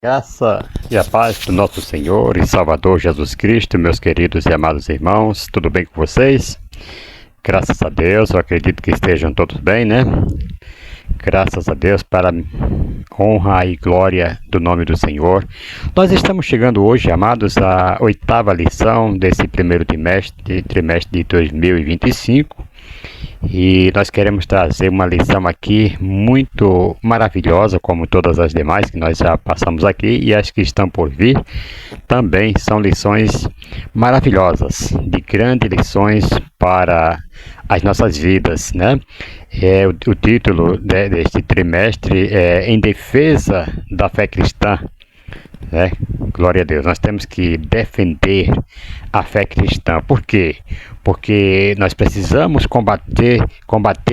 Graça e a paz do nosso Senhor e Salvador Jesus Cristo, meus queridos e amados irmãos, tudo bem com vocês? Graças a Deus, eu acredito que estejam todos bem, né? Graças a Deus, para honra e glória do nome do Senhor. Nós estamos chegando hoje, amados, à 8ª lição desse primeiro trimestre de 2025. E nós queremos trazer uma lição aqui muito maravilhosa, como todas as demais que nós já passamos aqui, e as que estão por vir também são lições maravilhosas, de grandes lições para as nossas vidas, né? O título deste trimestre é Em Defesa da Fé Cristã. Glória a Deus, nós temos que defender a fé cristã. Por quê? Porque nós precisamos combater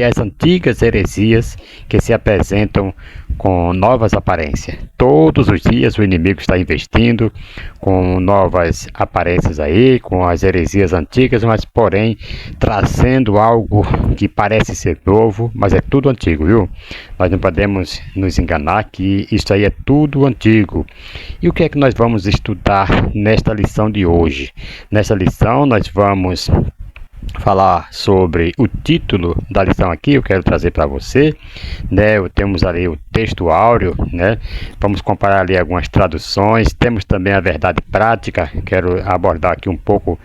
as antigas heresias que se apresentam com novas aparências. Todos os dias o inimigo está investindo com novas aparências aí, com as heresias antigas, mas porém trazendo algo que parece ser novo, mas é tudo antigo, viu? Nós não podemos nos enganar que isso aí é tudo antigo. E o que é que nós vamos estudar nesta lição de hoje? Nesta lição nós vamos falar sobre o título da lição aqui, eu quero trazer para você, né? Temos ali o texto áureo, né? Vamos comparar ali algumas traduções, temos também a verdade prática, quero abordar aqui um pouco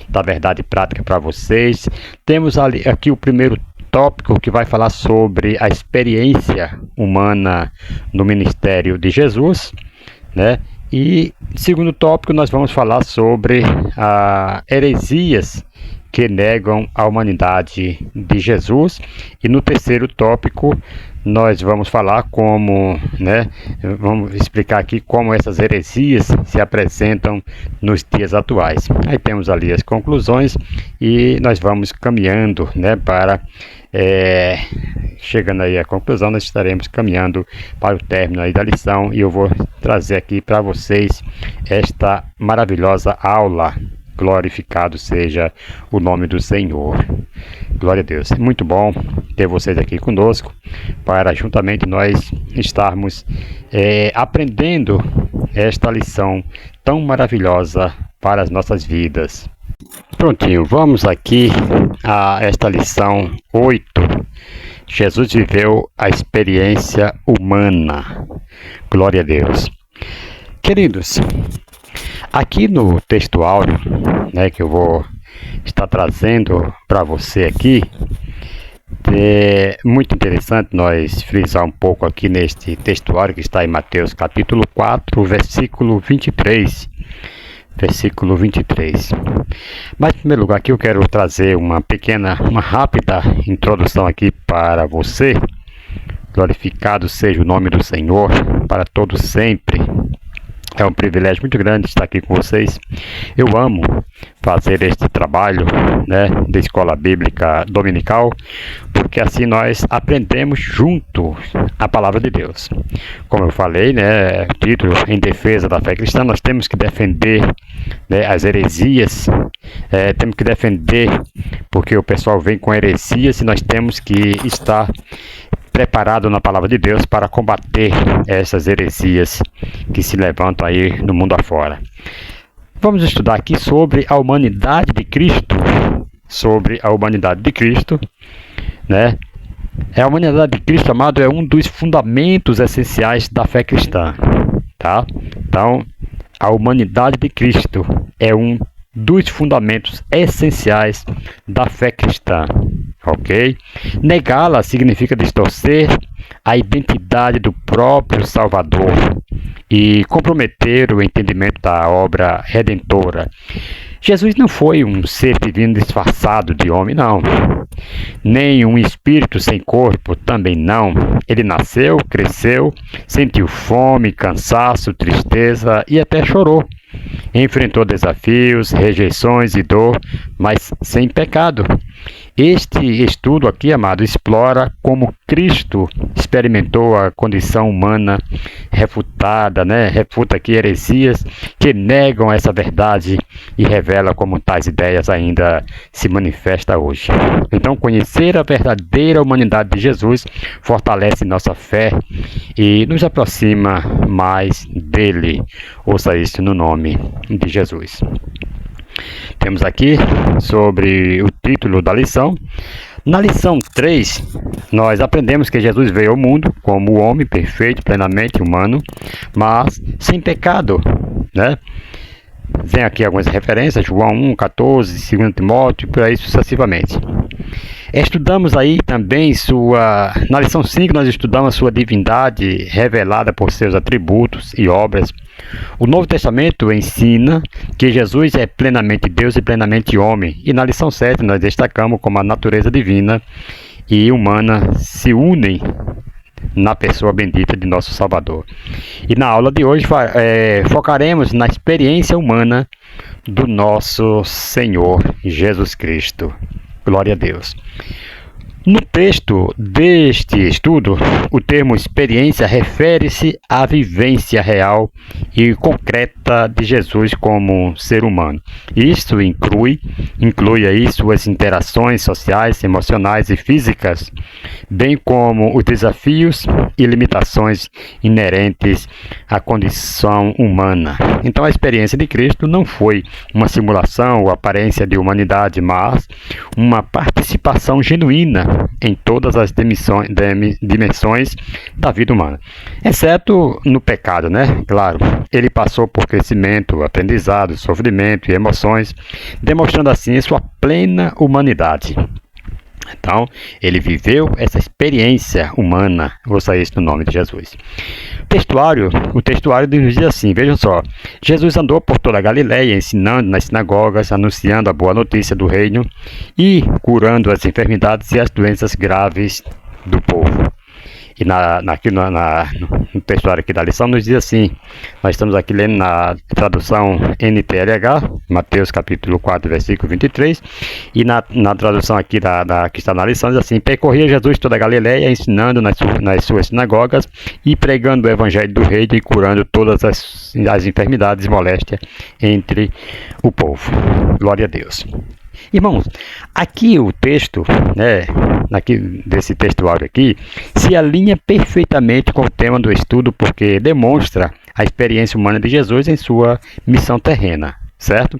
da verdade prática para vocês. Temos aqui o primeiro tópico que vai falar sobre a experiência humana no ministério de Jesus, né? E segundo tópico nós vamos falar sobre heresias que negam a humanidade de Jesus. E no terceiro tópico nós vamos falar vamos explicar aqui como essas heresias se apresentam nos dias atuais. Aí temos ali as conclusões e nós vamos caminhando, né, chegando aí à conclusão, nós estaremos caminhando para o término aí da lição e eu vou trazer aqui para vocês esta maravilhosa aula. Glorificado seja o nome do Senhor. Glória a Deus. É muito bom ter vocês aqui conosco para juntamente nós estarmos aprendendo esta lição tão maravilhosa para as nossas vidas. Prontinho, vamos aqui a esta lição 8. Jesus viveu a experiência humana. Glória a Deus. Queridos, aqui no texto áureo, né, que eu vou estar trazendo para você aqui, é muito interessante nós frisar um pouco aqui neste texto áureo que está em Mateus capítulo 4, versículo 23. Versículo 23. Mas, em primeiro lugar, aqui eu quero trazer uma rápida introdução aqui para você. Glorificado seja o nome do Senhor para todos sempre. É um privilégio muito grande estar aqui com vocês. Eu amo fazer este trabalho, né, da escola bíblica dominical, porque assim nós aprendemos junto a palavra de Deus. Como eu falei, né, o título Em Defesa da Fé Cristã, nós temos que defender, né, as heresias, temos que defender porque o pessoal vem com heresias e nós temos que estar preparado na palavra de Deus para combater essas heresias que se levantam aí no mundo afora. Vamos estudar aqui sobre a humanidade de Cristo. Sobre a humanidade de Cristo, né? A humanidade de Cristo, amado, é um dos fundamentos essenciais da fé cristã, tá? Então, a humanidade de Cristo é um dos fundamentos essenciais da fé cristã, ok? Negá-la significa distorcer a identidade do próprio Salvador e comprometer o entendimento da obra redentora. Jesus não foi um ser divino disfarçado de homem, não. Nem um espírito sem corpo, também não. Ele nasceu, cresceu, sentiu fome, cansaço, tristeza e até chorou. Enfrentou desafios, rejeições e dor, mas sem pecado. Este estudo aqui, amado, explora como Cristo experimentou a condição humana refutada, né? Refuta aqui heresias que negam essa verdade e revela como tais ideias ainda se manifestam hoje. Então, conhecer a verdadeira humanidade de Jesus fortalece nossa fé e nos aproxima mais dele. Ouça isso no nome de Jesus. Temos aqui sobre o título da lição. Na lição 3, nós aprendemos que Jesus veio ao mundo como homem perfeito, plenamente humano, mas sem pecado, né? Tem aqui algumas referências, João 1, 14, 2 Timóteo, por aí sucessivamente. Estudamos aí também na lição 5 nós estudamos sua divindade revelada por seus atributos e obras. O Novo Testamento ensina que Jesus é plenamente Deus e plenamente homem. E na lição 7 nós destacamos como a natureza divina e humana se unem na pessoa bendita de nosso Salvador. E na aula de hoje focaremos na experiência humana do nosso Senhor Jesus Cristo. Glória a Deus. No texto deste estudo, o termo experiência refere-se à vivência real e concreta de Jesus como ser humano. Isso inclui aí suas interações sociais, emocionais e físicas, bem como os desafios e limitações inerentes à condição humana. Então, a experiência de Cristo não foi uma simulação ou aparência de humanidade, mas uma participação genuína em todas as dimensões da vida humana, exceto no pecado, né? Claro, ele passou por crescimento, aprendizado, sofrimento e emoções, demonstrando assim sua plena humanidade. Então, ele viveu essa experiência humana, ouça isso no nome de Jesus. O textuário diz assim, vejam só, Jesus andou por toda a Galileia, ensinando nas sinagogas, anunciando a boa notícia do reino e curando as enfermidades e as doenças graves do povo. E no textuário aqui da lição nos diz assim, nós estamos aqui lendo na tradução NTLH, Mateus capítulo 4, versículo 23, e na tradução aqui que está na lição diz assim, percorria Jesus toda a Galileia, ensinando nas suas sinagogas e pregando o evangelho do reino e curando todas as enfermidades e moléstias entre o povo. Glória a Deus. Irmãos, aqui o texto, desse textuário aqui, se alinha perfeitamente com o tema do estudo, porque demonstra a experiência humana de Jesus em sua missão terrena, certo?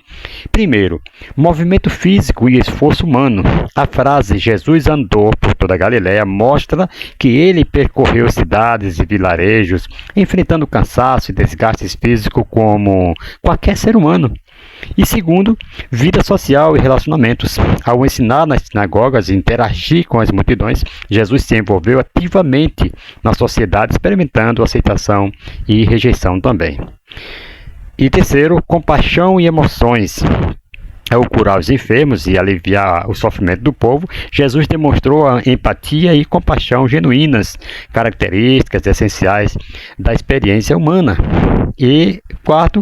Primeiro, movimento físico e esforço humano. A frase Jesus andou por toda a Galileia mostra que ele percorreu cidades e vilarejos, enfrentando cansaço e desgastes físicos como qualquer ser humano. E segundo, vida social e relacionamentos. Ao ensinar nas sinagogas e interagir com as multidões, Jesus se envolveu ativamente na sociedade, experimentando aceitação e rejeição também. E terceiro, compaixão e emoções. Ao curar os enfermos e aliviar o sofrimento do povo, Jesus demonstrou a empatia e compaixão genuínas, características essenciais da experiência humana. E quarto,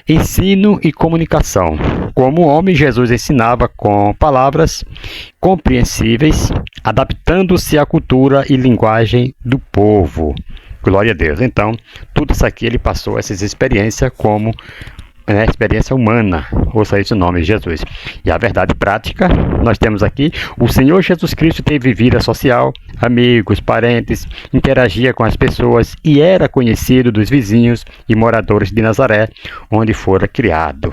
ensino e comunicação. Como homem, Jesus ensinava com palavras compreensíveis, adaptando-se à cultura e linguagem do povo. Glória a Deus. Então, tudo isso aqui ele passou essas experiências como experiência humana, ouça isso no nome de Jesus. E a verdade prática, nós temos aqui, o Senhor Jesus Cristo teve vida social, amigos, parentes, interagia com as pessoas e era conhecido dos vizinhos e moradores de Nazaré, onde fora criado.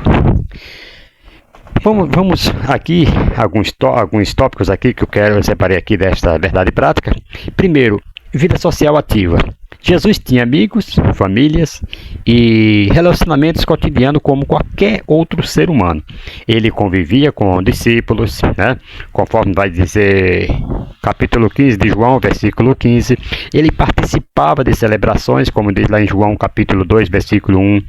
Vamos aqui, alguns tópicos aqui que eu separei aqui desta verdade prática. Primeiro, vida social ativa. Jesus tinha amigos, famílias e relacionamentos cotidianos como qualquer outro ser humano. Ele convivia com discípulos, conforme vai dizer capítulo 15 de João, versículo 15. Ele participava de celebrações, como diz lá em João capítulo 2, versículo 1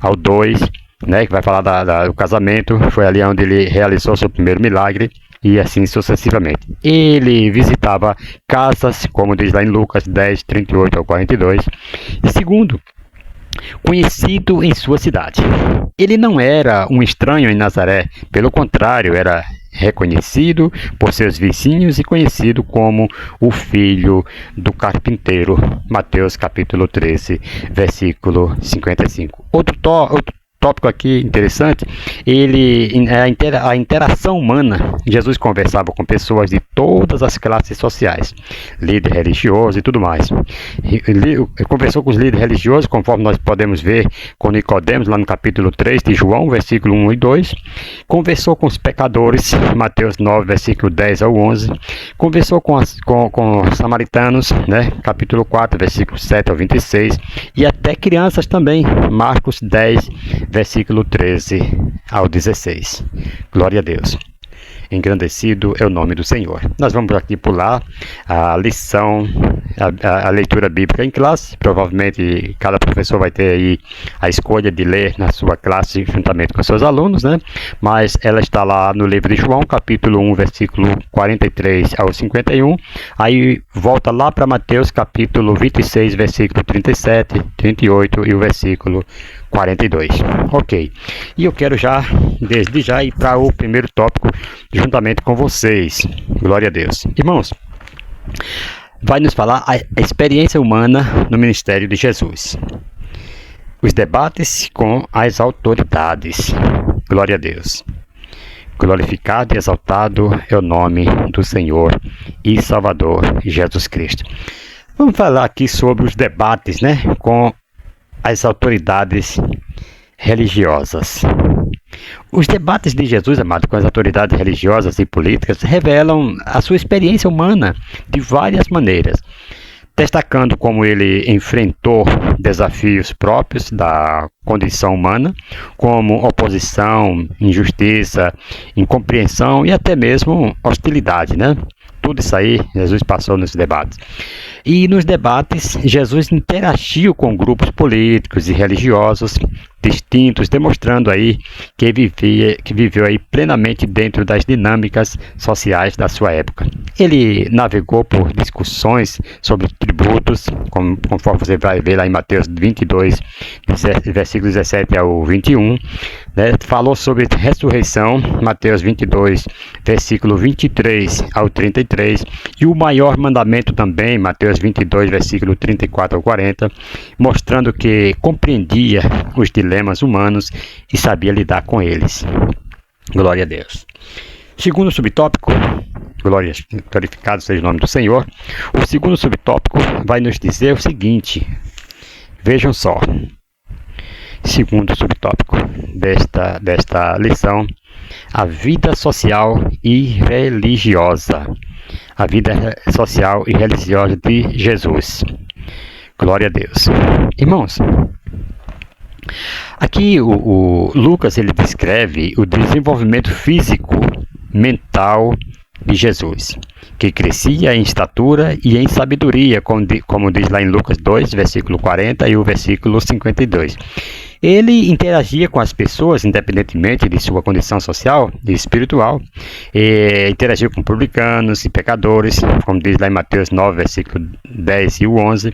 ao 2, que vai falar do casamento. Foi ali onde ele realizou seu primeiro milagre. E assim sucessivamente. Ele visitava casas, como diz lá em Lucas 10, 38 ao 42. E segundo, conhecido em sua cidade. Ele não era um estranho em Nazaré, pelo contrário, reconhecido por seus vizinhos e conhecido como o filho do carpinteiro. Mateus capítulo 13, versículo 55. Outro tópico aqui interessante, a interação humana. Jesus conversava com pessoas de todas as classes sociais, líderes religiosos e tudo mais. Ele conversou com os líderes religiosos, conforme nós podemos ver com Nicodemos, lá no capítulo 3 de João, versículo 1 e 2. Conversou com os pecadores, Mateus 9, versículo 10 ao 11. Conversou com os samaritanos, né? Capítulo 4, versículo 7 ao 26. E até crianças também, Marcos 10, versículo 13 ao 16. Glória a Deus. Engrandecido é o nome do Senhor. Nós vamos aqui pular a lição, a leitura bíblica em classe. Provavelmente cada professor vai ter aí a escolha de ler na sua classe juntamente com seus alunos, né? Mas ela está lá no livro de João, capítulo 1, versículo 43 ao 51. Aí volta lá para Mateus, capítulo 26, versículo 37, 38 e o versículo 42. Ok. E eu quero desde já, ir para o primeiro tópico juntamente com vocês. Glória a Deus. Irmãos, vai nos falar a experiência humana no ministério de Jesus. Os debates com as autoridades. Glória a Deus. Glorificado e exaltado é o nome do Senhor e Salvador Jesus Cristo. Vamos falar aqui sobre os debates, né, com as autoridades religiosas. Os debates de Jesus, amado, com as autoridades religiosas e políticas revelam a sua experiência humana de várias maneiras, destacando como ele enfrentou desafios próprios da condição humana, como oposição, injustiça, incompreensão e até mesmo hostilidade, né? Tudo isso aí Jesus passou nos debates. E nos debates, Jesus interagiu com grupos políticos e religiosos distintos, demonstrando aí que viveu aí plenamente dentro das dinâmicas sociais da sua época. Ele navegou por discussões sobre tributos, conforme você vai ver lá em Mateus 22, versículos 17 ao 21, né? Falou sobre ressurreição, Mateus 22, versículo 23 ao 33, e o maior mandamento também, Mateus 22, versículo 34 ao 40, mostrando que compreendia os dilemas humanos e sabia lidar com eles. Glória a Deus. Segundo subtópico, glorificado seja o nome do Senhor. O segundo subtópico vai nos dizer o seguinte, vejam só. Segundo subtópico desta lição, a vida social e religiosa. A vida social e religiosa de Jesus. Glória a Deus. Irmãos, aqui o Lucas ele descreve o desenvolvimento físico, mental de Jesus, que crescia em estatura e em sabedoria, como diz lá em Lucas 2, versículo 40 e o versículo 52. Ele interagia com as pessoas, independentemente de sua condição social e espiritual. Interagiu com publicanos e pecadores, como diz lá em Mateus 9, versículo 10 e o 11.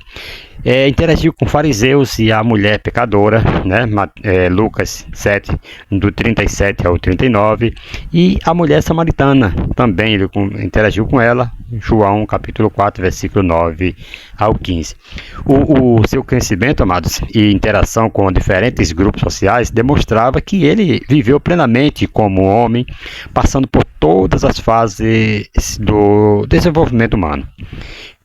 Interagiu com fariseus e a mulher pecadora, né? Lucas 7, do 37 ao 39. E a mulher samaritana, também ele interagiu com ela, João capítulo 4, versículo 9 ao 15. O seu crescimento, amados, e interação com diferentes grupos sociais demonstrava que ele viveu plenamente como homem, passando por todas as fases do desenvolvimento humano.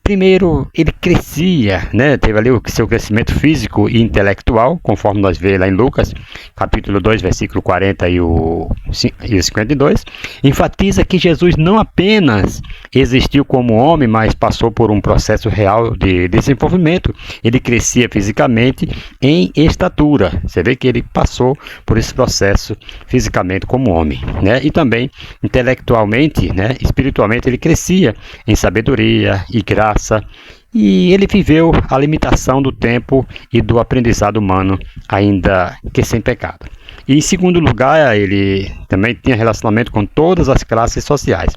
Primeiro, ele crescia, né? Teve ali o seu crescimento físico e intelectual, conforme nós vemos lá em Lucas, capítulo 2, versículo 40 e o 52. Enfatiza que Jesus não apenas existiu como homem, mas passou por um processo real de desenvolvimento. Ele crescia fisicamente em estatura. Você vê que ele passou por esse processo fisicamente como homem, né? E também intelectualmente, né? Espiritualmente, ele crescia em sabedoria e graça. E ele viveu a limitação do tempo e do aprendizado humano, ainda que sem pecado. E em segundo lugar, ele também tinha relacionamento com todas as classes sociais.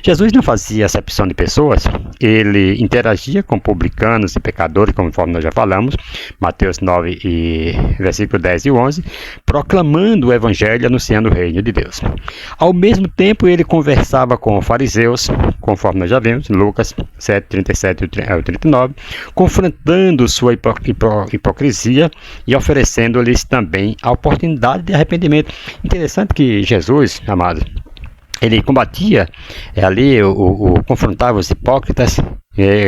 Jesus não fazia acepção de pessoas, ele interagia com publicanos e pecadores, conforme nós já falamos, Mateus 9, versículo 10 e 11, proclamando o evangelho, anunciando o reino de Deus. Ao mesmo tempo, ele conversava com fariseus, conforme nós já vimos, Lucas 7, 37 ao 39, confrontando sua hipocrisia e oferecendo-lhes também a oportunidade de arrependimento. Interessante que Jesus, amados, ele combatia ali, confrontava os hipócritas,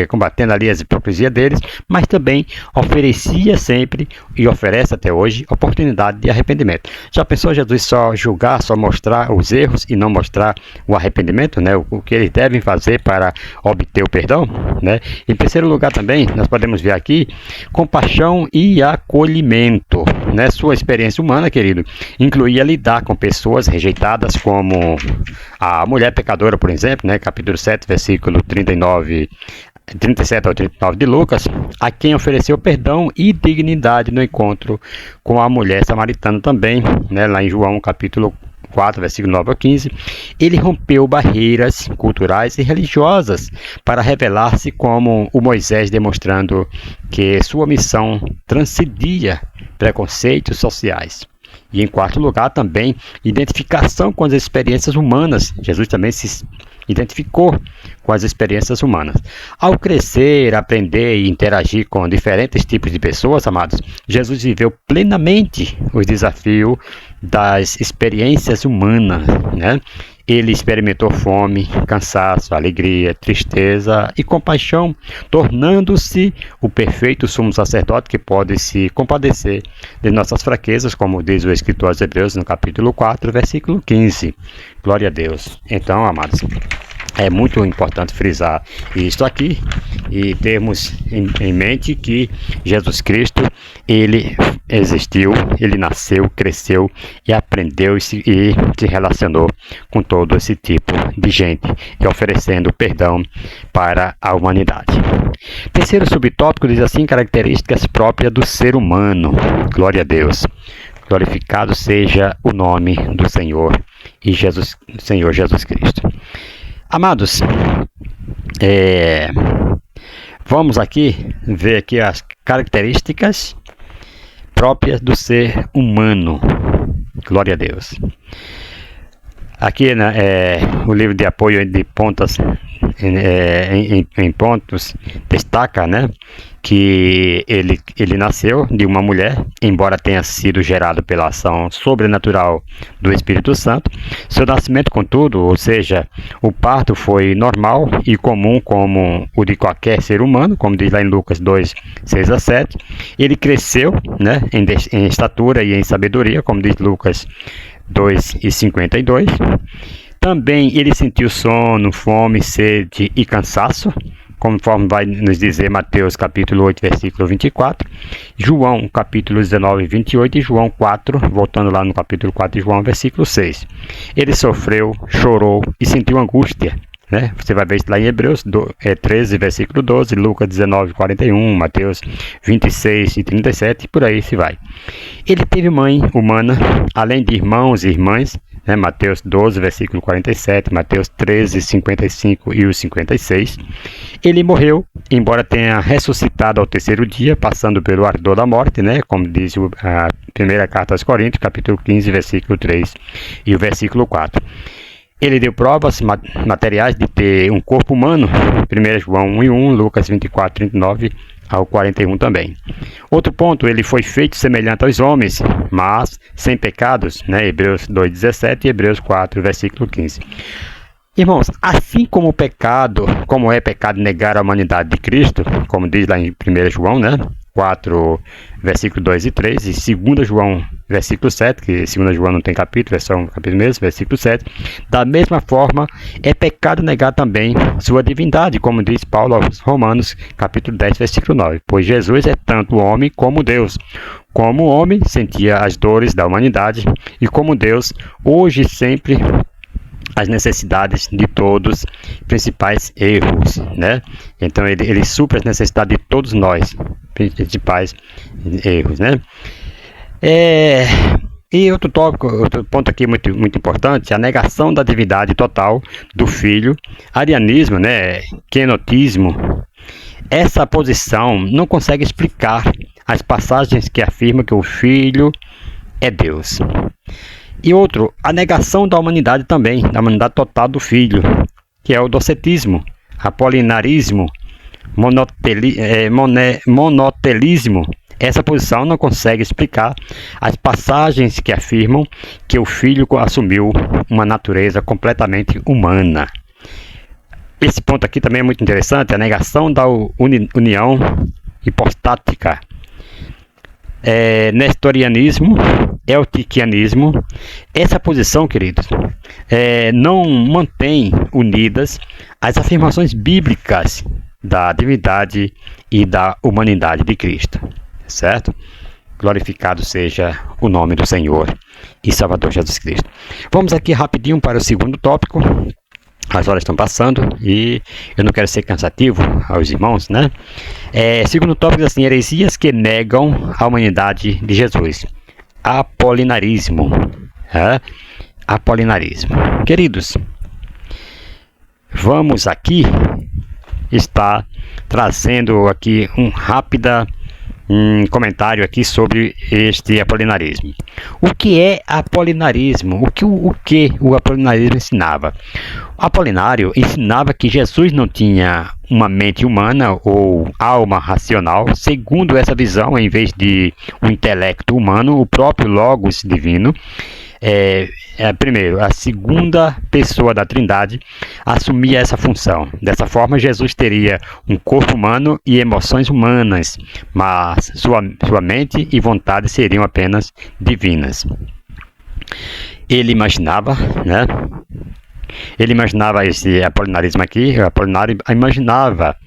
combatendo ali as hipocrisias deles, mas também oferecia sempre, e oferece até hoje, oportunidade de arrependimento. Já pensou Jesus só julgar, só mostrar os erros e não mostrar o arrependimento, né? O que eles devem fazer para obter o perdão, né? Em terceiro lugar também, nós podemos ver aqui, compaixão e acolhimento, né? Sua experiência humana, querido, incluía lidar com pessoas rejeitadas, como a mulher pecadora, por exemplo, né? Capítulo 7, versículo 37 ao 39 de Lucas, a quem ofereceu perdão e dignidade no encontro com a mulher samaritana também, né, lá em João capítulo 4, versículo 9 ao 15, ele rompeu barreiras culturais e religiosas para revelar-se como o Moisés, demonstrando que sua missão transcendia preconceitos sociais. E em quarto lugar também, identificação com as experiências humanas. Jesus também se identificou com as experiências humanas. Ao crescer, aprender e interagir com diferentes tipos de pessoas, amados, Jesus viveu plenamente os desafios das experiências humanas, né? Ele experimentou fome, cansaço, alegria, tristeza e compaixão, tornando-se o perfeito sumo sacerdote que pode se compadecer de nossas fraquezas, como diz o escritor aos Hebreus no capítulo 4, versículo 15. Glória a Deus. Então, amados, é muito importante frisar isto aqui e termos em mente que Jesus Cristo, ele existiu, ele nasceu, cresceu e aprendeu e se relacionou com todo esse tipo de gente e oferecendo perdão para a humanidade. Terceiro subtópico diz assim: características próprias do ser humano. Glória a Deus. Glorificado seja o nome do Senhor e Senhor Jesus Cristo. Amados, vamos aqui ver aqui as características próprias do ser humano. Glória a Deus. Aqui, né, o livro de apoio de pontas em pontos destaca, né, que ele nasceu de uma mulher, embora tenha sido gerado pela ação sobrenatural do Espírito Santo. Seu nascimento, contudo, ou seja, o parto foi normal e comum como o de qualquer ser humano, como diz lá em Lucas 2, 6 a 7. Ele cresceu, né, em estatura e em sabedoria, como diz Lucas 2 e 52. Também ele sentiu sono, fome, sede e cansaço, conforme vai nos dizer Mateus capítulo 8, versículo 24, João capítulo 19, 28 e João 4, voltando lá no capítulo 4 de João, versículo 6. Ele sofreu, chorou e sentiu angústia, né? Você vai ver isso lá em Hebreus 13, versículo 12, Lucas 19, 41, Mateus 26 e 37, e por aí se vai. Ele teve mãe humana, além de irmãos e irmãs, né? Mateus 12, versículo 47, Mateus 13, 55 e os 56. Ele morreu, embora tenha ressuscitado ao terceiro dia, passando pelo ardor da morte, né? Como diz a primeira carta aos Coríntios, capítulo 15, versículo 3 e o versículo 4. Ele deu provas materiais de ter um corpo humano, 1 João 1 e 1, Lucas 24, 39 ao 41 também. Outro ponto, ele foi feito semelhante aos homens, mas sem pecados, né? Hebreus 2, 17 e Hebreus 4, versículo 15. Irmãos, assim como o pecado, como é pecado negar a humanidade de Cristo, como diz lá em 1 João, né? 4, versículo 2 e 3, e 2 João, versículo 7, que 2 João não tem capítulo, é só um capítulo mesmo, versículo 7. Da mesma forma, é pecado negar também sua divindade, como diz Paulo aos Romanos, capítulo 10, versículo 9. Pois Jesus é tanto homem como Deus. Como homem, sentia as dores da humanidade, e como Deus, hoje e sempre as necessidades de todos, principais erros, né? Então ele supre as necessidades de todos nós, principais erros, né? E outro tópico, outro ponto aqui muito importante, a negação da divindade total do Filho, arianismo, né, kenotismo. Essa posição não consegue explicar as passagens que afirmam que o Filho é Deus. E outro, a negação da humanidade também, da humanidade total do Filho, que é o docetismo, apolinarismo, monotelismo. Essa posição não consegue explicar as passagens que afirmam que o Filho assumiu uma natureza completamente humana. Esse ponto aqui também é muito interessante, a negação da união hipostática. Nestorianismo, eutiquianismo. Essa posição, queridos, não mantém unidas as afirmações bíblicas da divindade e da humanidade de Cristo. Certo? Glorificado seja o nome do Senhor e Salvador Jesus Cristo. Vamos aqui rapidinho para o segundo tópico. As horas estão passando e eu não quero ser cansativo aos irmãos, né? Segundo tópico, assim, heresias que negam a humanidade de Jesus. Apolinarismo. Apolinarismo. Queridos, vamos aqui estar trazendo aqui um comentário aqui sobre este apolinarismo. O que é apolinarismo? O que o apolinarismo ensinava? O Apolinário ensinava que Jesus não tinha uma mente humana ou alma racional. Segundo essa visão, em vez de um intelecto humano, o próprio Logos divino, primeiro, a segunda pessoa da Trindade assumia essa função. Dessa forma, Jesus teria um corpo humano e emoções humanas, mas sua mente e vontade seriam apenas divinas. Ele imaginava, né? Ele imaginava esse apolinarismo aqui, o Apolinário imaginava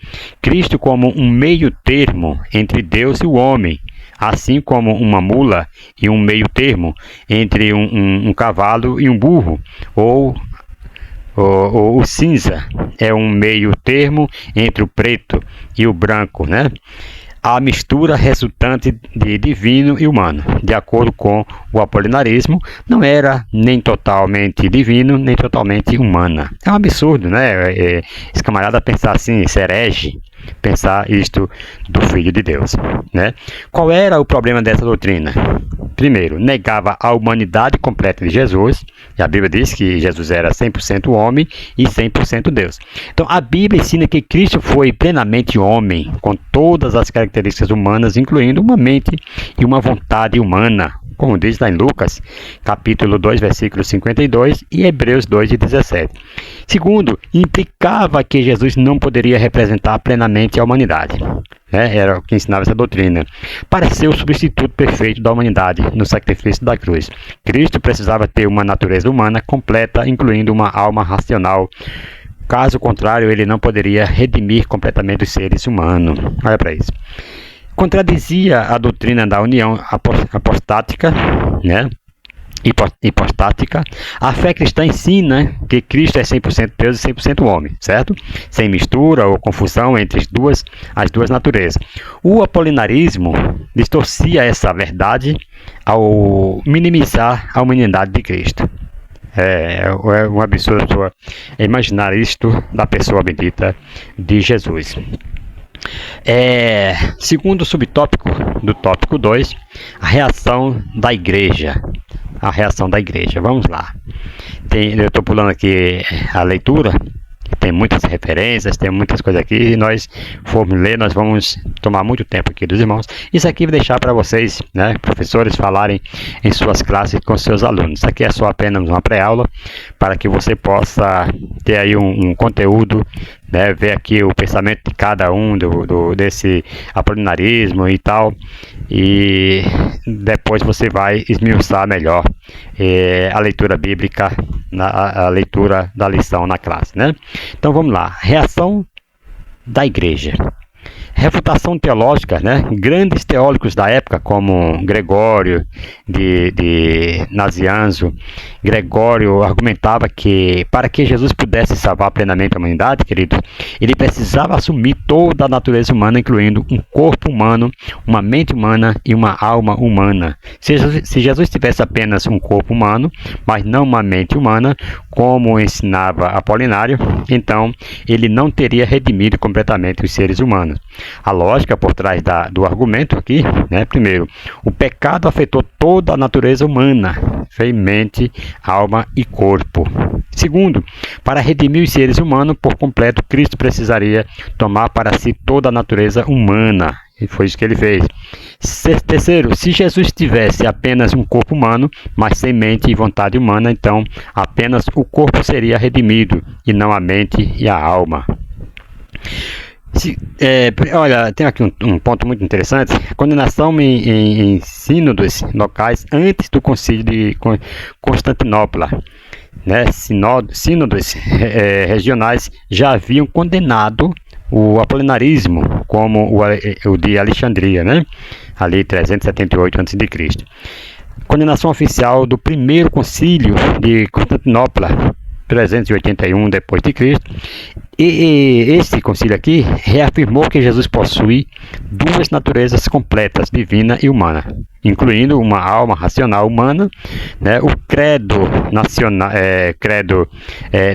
Cristo como um meio termo entre Deus e o homem, assim como uma mula e um meio termo entre um cavalo e um burro, ou o cinza é um meio termo entre o preto e o branco, né? A mistura resultante de divino e humano, de acordo com o apolinarismo, não era nem totalmente divino, nem totalmente humana. É um absurdo, né? Esse camarada pensar assim, ser herege, pensar isto do Filho de Deus, né? Qual era o problema dessa doutrina? Primeiro, negava a humanidade completa de Jesus, e a Bíblia diz que Jesus era 100% homem e 100% Deus. Então, a Bíblia ensina que Cristo foi plenamente homem, com todas as características humanas, incluindo uma mente e uma vontade humana, como diz lá em Lucas, capítulo 2, versículo 52, e Hebreus 2, 17. Segundo, implicava que Jesus não poderia representar plenamente a humanidade. Era o que ensinava essa doutrina. Para ser o substituto perfeito da humanidade no sacrifício da cruz, Cristo precisava ter uma natureza humana completa, incluindo uma alma racional. Caso contrário, ele não poderia redimir completamente os seres humanos. Olha para isso. Contradizia a doutrina da união apostática, né? Hipostática. A fé cristã ensina que Cristo é 100% Deus e 100% homem, certo? Sem mistura ou confusão entre as duas naturezas. O apolinarismo distorcia essa verdade ao minimizar a humanidade de Cristo. É um absurdo a pessoa imaginar isto da pessoa bendita de Jesus. Segundo subtópico do tópico 2, a reação da igreja. A reação da igreja. Vamos lá. Eu estou pulando aqui a leitura. Tem muitas referências, tem muitas coisas aqui. E nós formos ler, nós vamos tomar muito tempo aqui dos irmãos. Isso aqui eu vou deixar para vocês, né, professores, falarem em suas classes com seus alunos. Isso aqui é só apenas uma pré-aula para que você possa ter aí um conteúdo, né, ver aqui o pensamento de cada um desse apolinarismo e tal. E depois você vai esmiuçar melhor a leitura bíblica, a leitura da lição na classe, né? Então vamos lá. Reação da igreja. refutação teológica, né? Grandes teólogos da época, como Gregório de Nazianzo, Gregório argumentava que para que Jesus pudesse salvar plenamente a humanidade, querido, ele precisava assumir toda a natureza humana, incluindo um corpo humano, uma mente humana e uma alma humana. Se Jesus tivesse apenas um corpo humano, mas não uma mente humana, como ensinava Apolinário, então ele não teria redimido completamente os seres humanos. A lógica por trás do argumento aqui, né? Primeiro, o pecado afetou toda a natureza humana, mente, alma e corpo. Segundo, para redimir os seres humanos por completo, Cristo precisaria tomar para si toda a natureza humana. E foi isso que ele fez. Terceiro, se Jesus tivesse apenas um corpo humano, mas sem mente e vontade humana, então apenas o corpo seria redimido, e não a mente e a alma. Olha, tem aqui um ponto muito interessante. Condenação em sínodos locais antes do concílio de Constantinopla. Né? Sínodos regionais já haviam condenado o apolinarismo, como o de Alexandria, né? Ali 378 a.C. Condenação oficial do primeiro concílio de Constantinopla, 381 depois de Cristo. E esse concílio aqui reafirmou que Jesus possui duas naturezas completas, divina e humana, incluindo uma alma racional humana, né? O credo nacional,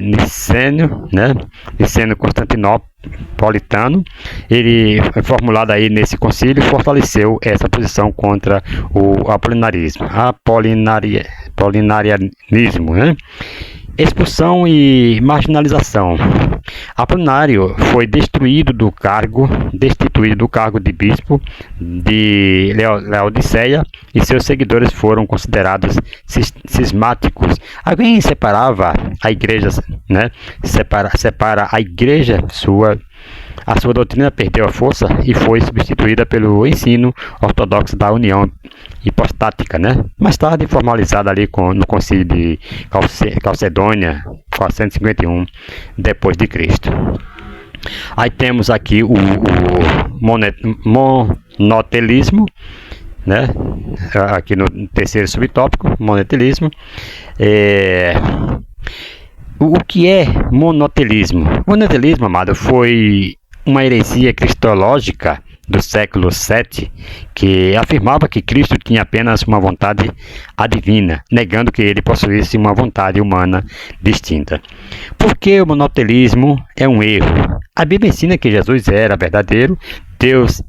nicênio, né? Niceno Constantinopolitano, ele formulado aí nesse concílio, fortaleceu essa posição contra o apolinarianismo, né? Expulsão e marginalização. Apolinário foi destituído do cargo de bispo de Laodiceia, e seus seguidores foram considerados cismáticos. Alguém separava a igreja, né? Separa a igreja a sua doutrina perdeu a força e foi substituída pelo ensino ortodoxo da União Hipostática, né? Mais tarde formalizada ali no concílio de Calcedônia, 451 depois de Cristo. Aí temos aqui o monotelismo, né? Aqui no terceiro subtópico, monotelismo. O que é monotelismo? Monotelismo, amado, foi uma heresia cristológica do século VII, que afirmava que Cristo tinha apenas uma vontade adivina, negando que ele possuísse uma vontade humana distinta. Por que o monotelismo é um erro? A Bíblia ensina que Jesus era verdadeiro Deus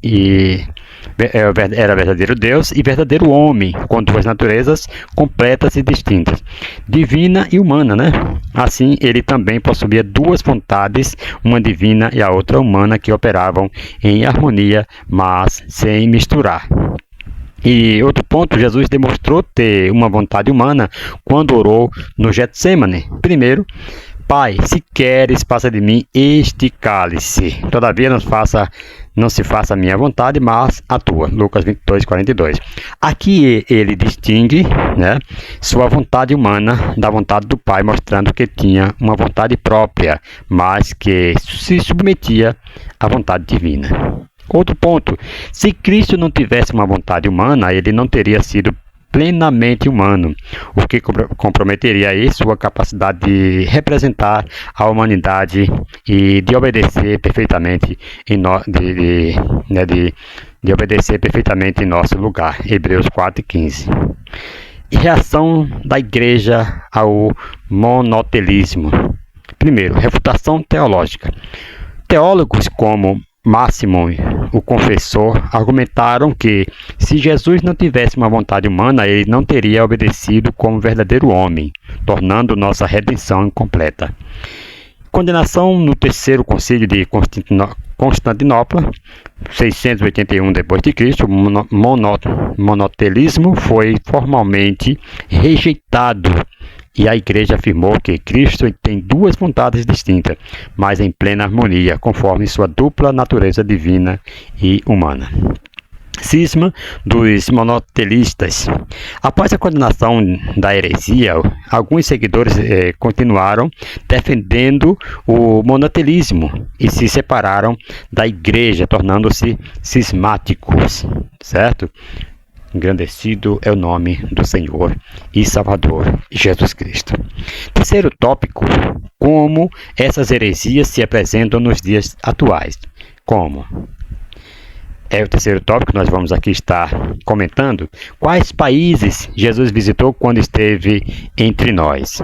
era verdadeiro Deus e verdadeiro homem, com duas naturezas completas e distintas, divina e humana, né? Assim, ele também possuía duas vontades, uma divina e a outra humana, que operavam em harmonia, mas sem misturar. E outro ponto, Jesus demonstrou ter uma vontade humana quando orou no Getsêmani. Primeiro, Pai, se queres, passa de mim este cálice. Todavia não se faça a minha vontade, mas a tua. Lucas 22, 42. Aqui ele distingue, né, sua vontade humana da vontade do Pai, mostrando que tinha uma vontade própria, mas que se submetia à vontade divina. Outro ponto, se Cristo não tivesse uma vontade humana, ele não teria sido plenamente humano, o que comprometeria aí sua capacidade de representar a humanidade e de obedecer perfeitamente de obedecer perfeitamente em nosso lugar. Hebreus 4:15. E reação da igreja ao monotelismo. Primeiro, refutação teológica. Teólogos como Máximo, o confessor, argumentaram que, se Jesus não tivesse uma vontade humana, ele não teria obedecido como verdadeiro homem, tornando nossa redenção incompleta. Condenação no terceiro concílio de Constantinopla, 681 d.C., o monotelismo foi formalmente rejeitado. E a igreja afirmou que Cristo tem duas vontades distintas, mas em plena harmonia, conforme sua dupla natureza divina e humana. cisma dos monoteístas. Após a condenação da heresia, alguns seguidores continuaram defendendo o monoteísmo e se separaram da igreja, tornando-se cismáticos, certo? Engrandecido é o nome do Senhor e Salvador Jesus Cristo. Terceiro tópico, como essas heresias se apresentam nos dias atuais. Como? É o terceiro tópico que nós vamos aqui estar comentando. Quais países Jesus visitou quando esteve entre nós?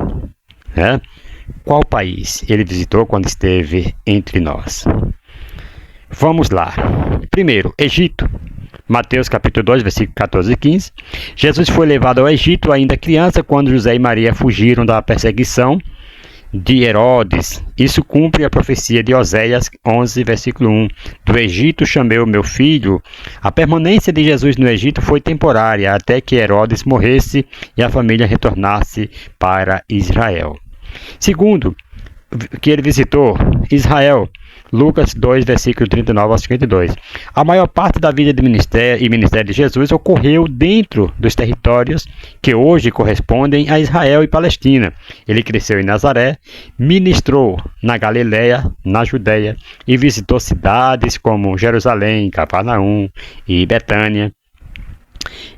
Qual país ele visitou quando esteve entre nós? Vamos lá. Primeiro, Egito. Mateus capítulo 2, versículo 14 e 15. Jesus foi levado ao Egito ainda criança quando José e Maria fugiram da perseguição de Herodes. Isso cumpre a profecia de Oséias 11, versículo 1. Do Egito chamei o meu filho. A permanência de Jesus no Egito foi temporária, até que Herodes morresse e a família retornasse para Israel. Segundo, que ele visitou Israel. Lucas 2, versículo 39 ao 52. A maior parte da vida de ministério de Jesus ocorreu dentro dos territórios que hoje correspondem a Israel e Palestina. Ele cresceu em Nazaré, ministrou na Galileia, na Judeia e visitou cidades como Jerusalém, Cafarnaum e Betânia.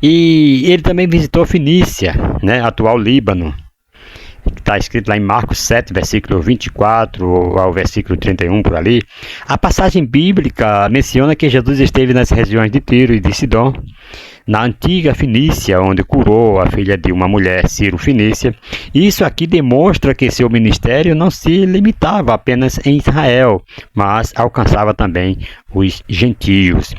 E ele também visitou Fenícia, atual Líbano. Está escrito lá em Marcos 7, versículo 24 ao versículo 31, por ali. A passagem bíblica menciona que Jesus esteve nas regiões de Tiro e de Sidom, na antiga Fenícia, onde curou a filha de uma mulher, Ciro Fenícia. Isso aqui demonstra que seu ministério não se limitava apenas em Israel, mas alcançava também os gentios.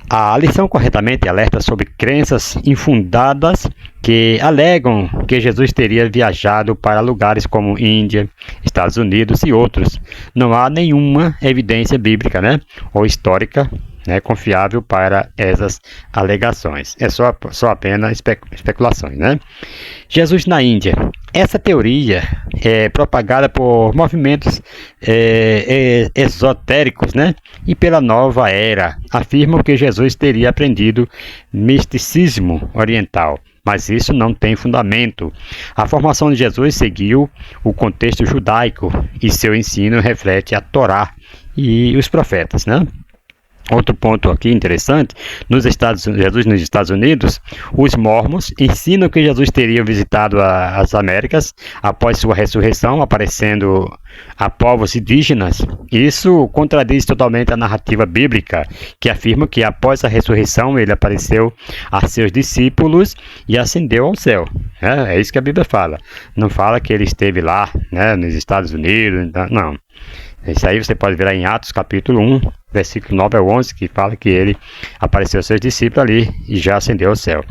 A lição corretamente alerta sobre crenças infundadas que alegam que Jesus teria viajado para lugares como Índia, Estados Unidos e outros. Não há nenhuma evidência bíblica, ou histórica, confiável para essas alegações. É só apenas especulações, Jesus na Índia. Essa teoria é propagada por movimentos esotéricos, e pela nova era. Afirmam que Jesus teria aprendido misticismo oriental, mas isso não tem fundamento. A formação de Jesus seguiu o contexto judaico e seu ensino reflete a Torá e os profetas, Outro ponto aqui interessante, Jesus nos Estados Unidos, os mormons ensinam que Jesus teria visitado as Américas após sua ressurreição, aparecendo a povos indígenas. Isso contradiz totalmente a narrativa bíblica, que afirma que após a ressurreição ele apareceu a seus discípulos e ascendeu ao céu. É isso que a Bíblia fala. Não fala que ele esteve lá, nos Estados Unidos, não. Isso aí você pode ver lá em Atos capítulo 1, versículo 9 ao 11, que fala que ele apareceu aos seus discípulos ali e já ascendeu ao céu.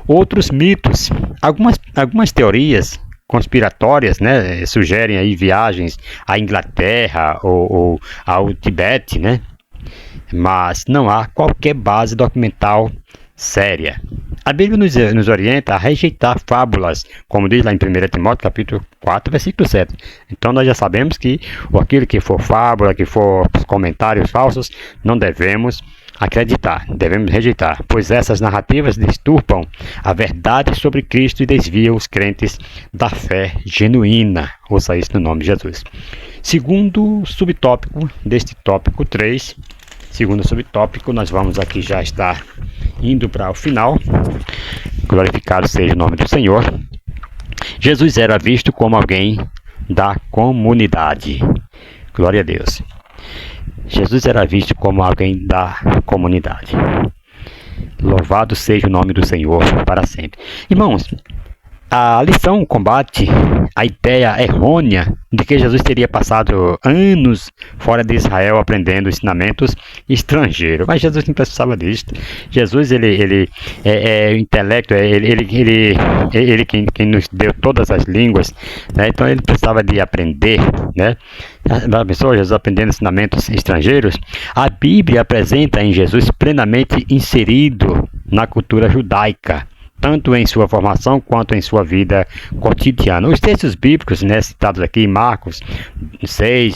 Outros mitos, algumas teorias conspiratórias, sugerem aí viagens à Inglaterra ou ao Tibete, mas não há qualquer base documental séria. A Bíblia nos orienta a rejeitar fábulas, como diz lá em 1 Timóteo, capítulo 4, versículo 7. Então nós já sabemos que aquilo que for fábula, que for comentários falsos, não devemos acreditar, devemos rejeitar, pois essas narrativas disturpam a verdade sobre Cristo e desviam os crentes da fé genuína. Ouça isso no nome de Jesus. Segundo subtópico deste tópico 3, segundo subtópico, nós vamos aqui já estar indo para o final. Glorificado seja o nome do Senhor. Jesus era visto como alguém da comunidade. Glória a Deus. Jesus era visto como alguém da comunidade. Louvado seja o nome do Senhor para sempre. Irmãos, a lição combate a ideia errônea de que Jesus teria passado anos fora de Israel aprendendo ensinamentos estrangeiros. Mas Jesus não precisava disso. Jesus, ele é o intelecto, ele quem nos deu todas as línguas, então ele precisava de aprender, A pessoa, Jesus aprendendo ensinamentos estrangeiros. A Bíblia apresenta em Jesus plenamente inserido na cultura judaica, tanto em sua formação quanto em sua vida cotidiana. Os textos bíblicos, né, citados aqui em Marcos 6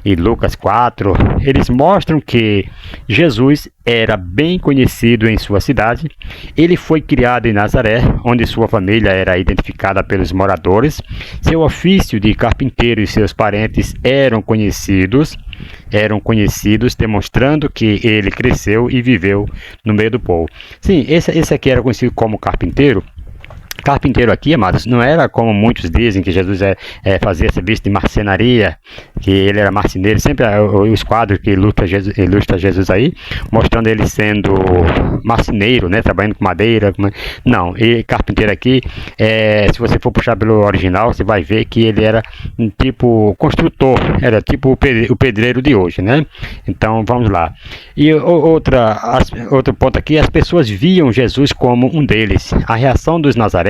e Lucas 4, eles mostram que Jesus era bem conhecido em sua cidade. Ele foi criado em Nazaré, onde sua família era identificada pelos moradores. Seu ofício de carpinteiro e seus parentes eram conhecidos, demonstrando que ele cresceu e viveu no meio do povo. Sim, esse aqui era conhecido como carpinteiro. Carpinteiro aqui, amados, não era como muitos dizem que Jesus fazia serviço de marcenaria, que ele era marceneiro. Sempre os quadros que ilustra Jesus aí, mostrando ele sendo marceneiro, né, trabalhando com madeira. Não, e carpinteiro aqui, se você for puxar pelo original, você vai ver que ele era um tipo construtor, era tipo o pedreiro de hoje, né? Então, vamos lá. E outro ponto aqui, as pessoas viam Jesus como um deles. A reação dos nazarenos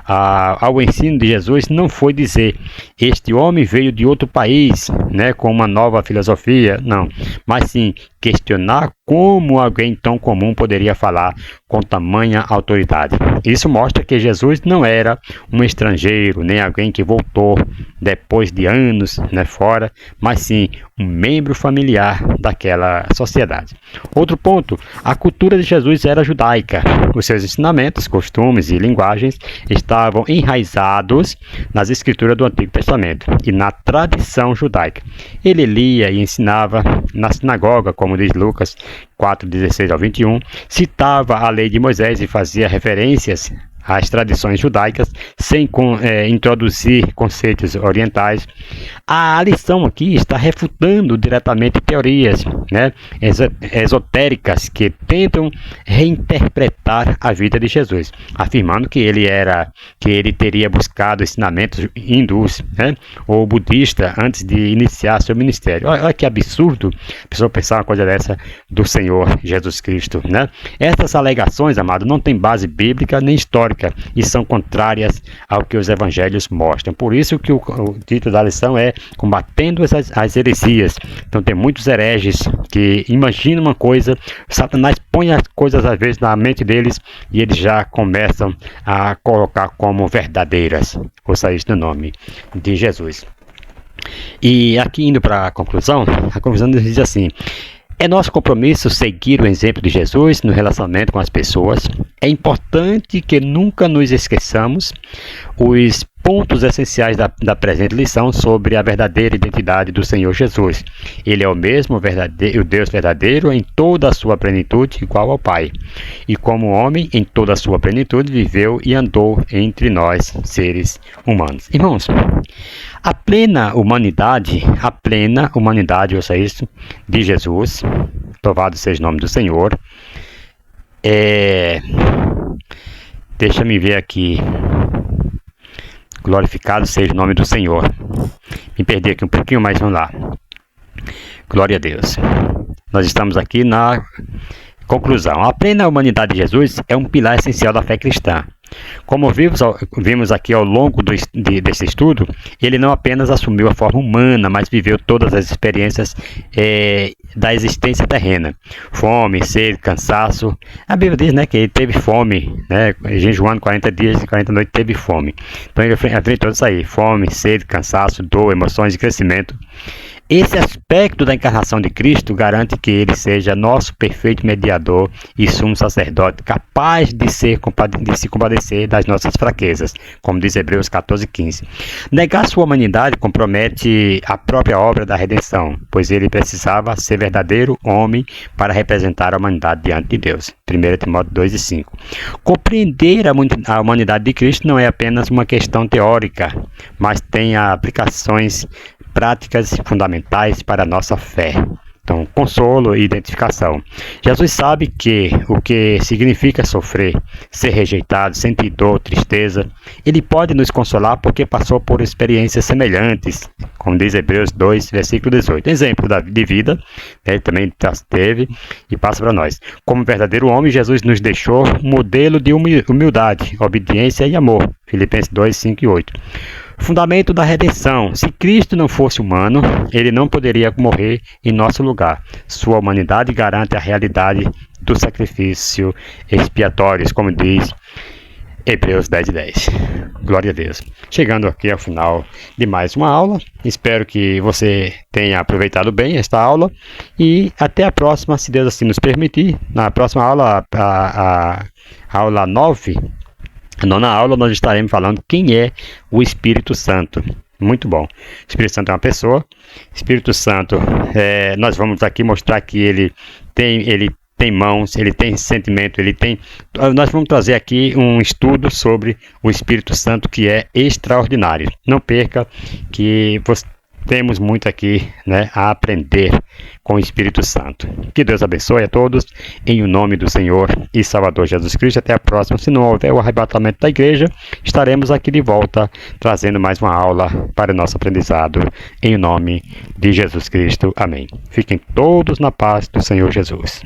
ao ensino de Jesus não foi dizer: este homem veio de outro país, né, com uma nova filosofia, não, mas sim questionar como alguém tão comum poderia falar com tamanha autoridade. Isso mostra que Jesus não era um estrangeiro, nem alguém que voltou depois de anos, né, fora, mas sim um membro familiar daquela sociedade. Outro ponto, a cultura de Jesus era judaica. Os seus ensinamentos, costumes e linguagens estavam enraizados nas escrituras do Antigo Testamento e na tradição judaica. Ele lia e ensinava na sinagoga, como diz Lucas 4:16 ao 21, citava a lei de Moisés e fazia referências às tradições judaicas, sem introduzir conceitos orientais. A lição aqui está refutando diretamente teorias, né, esotéricas que tentam reinterpretar a vida de Jesus, afirmando que ele teria buscado ensinamentos hindus, né, ou budista antes de iniciar seu ministério. Olha que absurdo a pessoa pensar uma coisa dessa do Senhor Jesus Cristo, né? Essas alegações, amado, não têm base bíblica nem histórica e são contrárias ao que os evangelhos mostram. Por isso que o título da lição é Combatendo as heresias. Então tem muitos hereges que imaginam uma coisa, Satanás põe as coisas às vezes na mente deles e eles já começam a colocar como verdadeiras. Ouça isso no nome de Jesus. E aqui indo para a conclusão diz assim: é nosso compromisso seguir o exemplo de Jesus no relacionamento com as pessoas. É importante que nunca nos esqueçamos os pontos essenciais da presente lição sobre a verdadeira identidade do Senhor Jesus. Ele é o mesmo o Deus verdadeiro em toda a sua plenitude, igual ao Pai. E como homem, em toda a sua plenitude, viveu e andou entre nós, seres humanos. Irmãos, a plena humanidade, ouça isso, de Jesus, louvado seja o nome do Senhor. Deixa-me ver aqui. Glorificado seja o nome do Senhor. Me perdi aqui um pouquinho, mas vamos lá. Glória a Deus. Nós estamos aqui na conclusão. A plena humanidade de Jesus é um pilar essencial da fé cristã. Como vimos aqui ao longo desse estudo, ele não apenas assumiu a forma humana, mas viveu todas as experiências da existência terrena. Fome, sede, cansaço. A Bíblia diz, né, que ele teve fome, né, jejuando 40 dias e 40 noites, teve fome. Então ele enfrentou isso aí: fome, sede, cansaço, dor, emoções e crescimento. Esse aspecto da encarnação de Cristo garante que ele seja nosso perfeito mediador e sumo sacerdote, capaz de se compadecer das nossas fraquezas, como diz Hebreus 14:15. Negar sua humanidade compromete a própria obra da redenção, pois ele precisava ser verdadeiro homem para representar a humanidade diante de Deus. 1 Timóteo 2:5. Compreender a humanidade de Cristo não é apenas uma questão teórica, mas tem aplicações práticas fundamentais para a nossa fé. Então, consolo e identificação. Jesus sabe o que significa sofrer, ser rejeitado, sentir dor, tristeza. Ele pode nos consolar porque passou por experiências semelhantes, como diz Hebreus 2, versículo 18. Exemplo de vida, ele também teve e passa para nós. Como verdadeiro homem, Jesus nos deixou um modelo de humildade, obediência e amor. Filipenses 2, 5 e 8. Fundamento da redenção. Se Cristo não fosse humano, ele não poderia morrer em nosso lugar. Sua humanidade garante a realidade do sacrifício expiatório, como diz Hebreus 10:10. Glória a Deus. Chegando aqui ao final de mais uma aula, espero que você tenha aproveitado bem esta aula e até a próxima, se Deus assim nos permitir. Na próxima aula, a aula 9, a nona aula, nós estaremos falando quem é o Espírito Santo. Muito bom. O Espírito Santo é uma pessoa. Espírito Santo, nós vamos aqui mostrar que ele tem mãos, ele tem sentimento, nós vamos trazer aqui um estudo sobre o Espírito Santo que é extraordinário. Não perca que temos muito aqui, né, a aprender com o Espírito Santo. Que Deus abençoe a todos, em o nome do Senhor e Salvador Jesus Cristo. Até a próxima. Se não houver o arrebatamento da igreja, estaremos aqui de volta, trazendo mais uma aula para o nosso aprendizado, em o nome de Jesus Cristo. Amém. Fiquem todos na paz do Senhor Jesus.